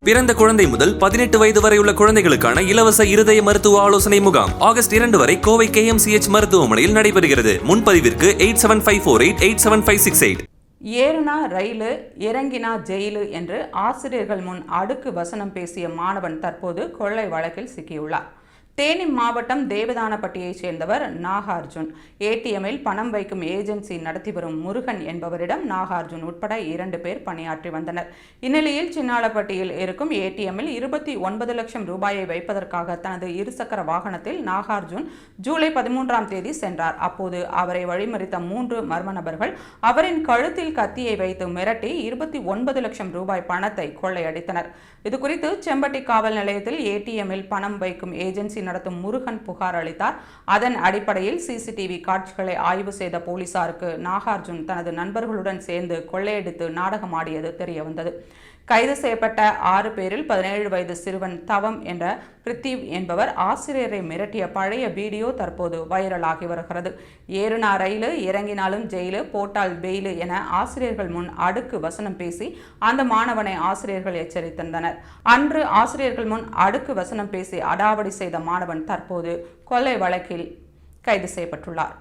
பிறந்த குழந்தை முதல் 18 வயது வரை உள்ள குழந்தைகளுக்கான இலவச இருதய மருத்துவ ஆலோசனை முகாம் ஆகஸ்ட் 2 வரை கோவை KMCH மருத்துவமனையில் நடைபெறுகிறது. முன்பதிவிற்கு 8754887568. ஏறுனா ரயிலு இறங்கினா ஜெயிலு என்று ஆசிரியர்கள் முன் அடுக்கு வசனம் பேசிய மாணவன் தற்போது கொள்ளை வழக்கில் சிக்கியுள்ளார். தேனி மாவட்டம் தேவதானப்பட்டியைச் சேர்ந்தவர் நாகார்ஜுன். ஏடிஎம்மில் பணம் வைக்கும் ஏஜென்சி நடத்தி வரும் முருகன் என்பவரிடம் நாகார்ஜுன் உட்பட 2 பேர் பணியாற்றி வந்தனர். இந்நிலையில் சின்னாளப்பட்டியில் இருக்கும் ஏடிஎம்மில் 29 லட்சம் ரூபாயை வைப்பதற்காக தனது இருசக்கர வாகனத்தில் நாகார்ஜுன் ஜூலை 13ஆம் தேதி சென்றார். அப்போது அவரை வழிமறித்த 3 மர்ம நபர்கள் அவரின் கழுத்தில் கத்தியை வைத்து மிரட்டி 29 லட்சம் ரூபாய் பணத்தை கொள்ளையடித்தனர். இதுகுறித்து செம்பட்டி காவல் நிலையத்தில் ஏடிஎம்மில் பணம் வைக்கும் ஏஜென்சி நடத்தும் முருகன் புகார் அளித்தார். அதன் அடிப்படையில் சிசிடிவி காட்சிகளை ஆய்வு செய்த போலீசாருக்கு நாகார்ஜுன் தனது நண்பர்களுடன் சேர்ந்து கொள்ளையடித்து நாடகமாடியது தெரியவந்தது. கைது செய்யப்பட்ட 6 பேரில் 17 வயது சிறுவன் தவம் என்ற பிரித்திவ் என்பவர் ஆசிரியரை மிரட்டிய பழைய வீடியோ தற்போது வைரலாகி வருகிறது. ஏறுனா ரயிலு இறங்கினாலும் ஜெயிலு போட்டால் பெயிலு என ஆசிரியர்கள் முன் அடுக்கு வசனம் பேசி அந்த மாணவனை ஆசிரியர்கள் எச்சரித்திருந்தனர். அன்று ஆசிரியர்கள் முன் அடுக்கு வசனம் பேசி அடாவடி செய்த மாணவன் தற்போது கொள்ளை வழக்கில் கைது செய்யப்பட்டுள்ளார்.